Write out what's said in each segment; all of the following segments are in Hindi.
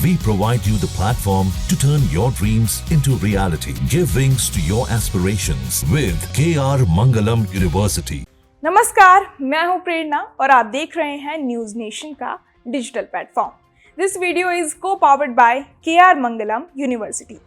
We provide you the platform to turn your dreams into reality. Give wings to your aspirations with KR Mangalam University. नमस्कार, मैं हूं प्रेरणा और आप देख रहे हैं न्यूज नेशन का digital platform. This video is co powered by KR Mangalam university.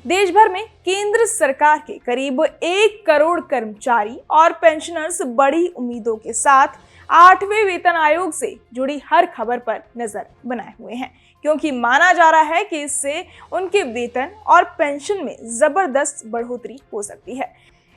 देश भर में केंद्र सरकार के करीब 1 करोड़ कर्मचारी और पेंशनर्स बड़ी उम्मीदों के साथ 8वें वेतन आयोग से जुड़ी हर खबर पर नजर बनाए हुए हैं, क्योंकि माना जा रहा है कि इससे उनके वेतन और पेंशन में जबरदस्त बढ़ोतरी हो सकती है।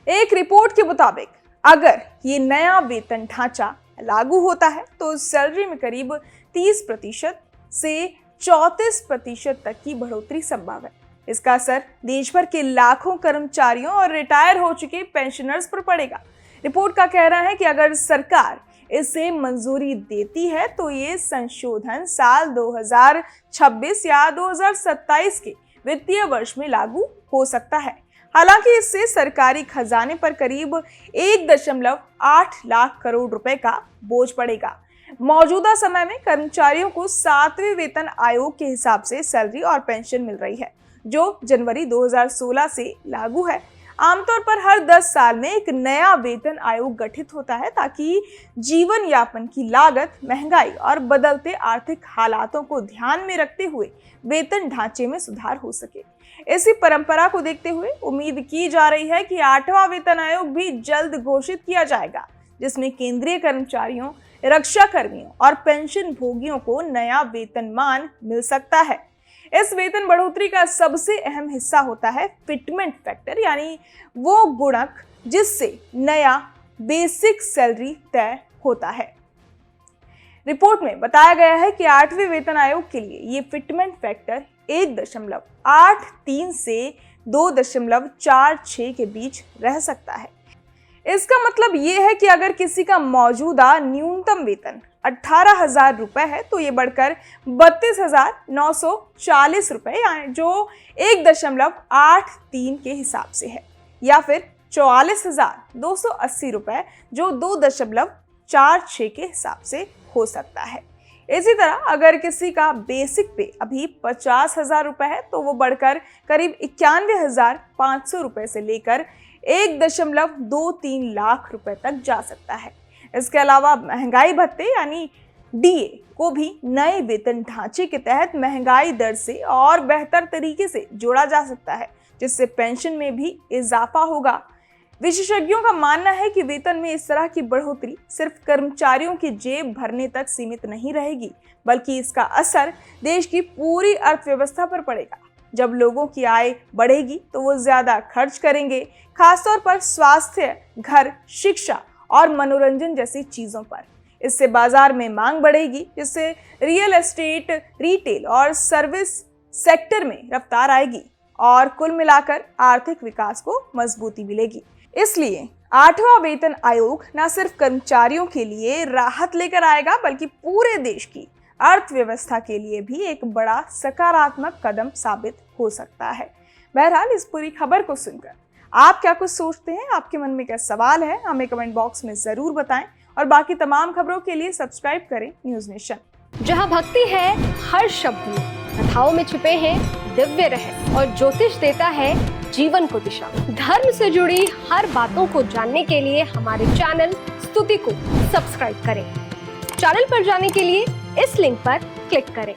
एक रिपोर्ट के मुताबिक अगर ये नया वेतन ढांचा लागू होता है तो सैलरी में करीब 30% से 34% तक की बढ़ोतरी संभव है। इसका असर देश भर के लाखों कर्मचारियों और रिटायर हो चुके पेंशनर्स पर पड़ेगा। रिपोर्ट का कहना है कि अगर सरकार इसे मंजूरी देती है तो ये संशोधन साल 2026 या 2027 के वित्तीय वर्ष में लागू हो सकता है। हालांकि इससे सरकारी खजाने पर करीब 1.8 लाख करोड़ रुपए का बोझ पड़ेगा। मौजूदा समय में कर्मचारियों को 7वें वेतन आयोग के हिसाब से सैलरी और पेंशन मिल रही है, जो जनवरी 2016 से लागू है। आमतौर पर हर 10 साल में एक नया वेतन आयोग गठित होता है ताकि जीवन यापन की लागत, महंगाई और बदलते आर्थिक हालातों को ध्यान में रखते हुए वेतन ढांचे में सुधार हो सके। इसी परंपरा को देखते हुए उम्मीद की जा रही है कि 8वां वेतन आयोग भी जल्द घोषित किया जाएगा, जिसमें केंद्रीय कर्मचारियों, रक्षा कर्मियों और पेंशन भोगियों को नया वेतनमान मिल सकता है। इस वेतन बढ़ोतरी का सबसे अहम हिस्सा होता है फिटमेंट फैक्टर, यानी वो गुणक जिससे नया बेसिक सैलरी तय होता है। रिपोर्ट में बताया गया है कि 8वें वेतन आयोग के लिए ये फिटमेंट फैक्टर 1.83 से 2.46 के बीच रह सकता है। इसका मतलब ये है कि अगर किसी का मौजूदा न्यूनतम वेतन 18,000 रुपए है तो ये बढ़कर 32,940 रुपए, यानी जो 1.83 के हिसाब से है, या फिर 44,280 रुपए जो 2.46 के हिसाब से हो सकता है। इसी तरह अगर किसी का बेसिक पे अभी 50,000 रुपए है तो वो बढ़कर करीब 91,500 रुपए से लेकर 1.23 लाख रुपए तक जा सकता है। इसके अलावा महंगाई भत्ते यानी DA को भी नए वेतन ढांचे के तहत महंगाई दर से और बेहतर तरीके से जोड़ा जा सकता है, जिससे पेंशन में भी इजाफा होगा। विशेषज्ञों का मानना है कि वेतन में इस तरह की बढ़ोतरी सिर्फ कर्मचारियों की जेब भरने तक सीमित नहीं रहेगी, बल्कि इसका असर देश की पूरी अर्थव्यवस्था पर पड़ेगा। जब लोगों की आय बढ़ेगी तो वो ज्यादा खर्च करेंगे, खासतौर पर स्वास्थ्य, घर, शिक्षा और मनोरंजन जैसी चीजों पर। इससे बाजार में मांग बढ़ेगी, जिससे रियल एस्टेट, रिटेल और सर्विस सेक्टर में रफ्तार आएगी और कुल मिलाकर आर्थिक विकास को मजबूती मिलेगी। इसलिए 8वां वेतन आयोग न सिर्फ कर्मचारियों के लिए राहत लेकर आएगा, बल्कि पूरे देश की अर्थव्यवस्था के लिए भी एक बड़ा सकारात्मक कदम साबित हो सकता है। बहरहाल इस पूरी खबर को सुनकर आप क्या कुछ सोचते हैं, आपके मन में क्या सवाल है, हमें कमेंट बॉक्स में जरूर बताएं और बाकी तमाम खबरों के लिए सब्सक्राइब करें न्यूज नेशन। जहां भक्ति है हर शब्द में, कथाओं में छुपे हैं दिव्य रहस्य और ज्योतिष देता है जीवन को दिशा। धर्म से जुड़ी हर बातों को जानने के लिए हमारे चैनल स्तुति को सब्सक्राइब करें। चैनल पर जाने के लिए इस लिंक पर क्लिक करें।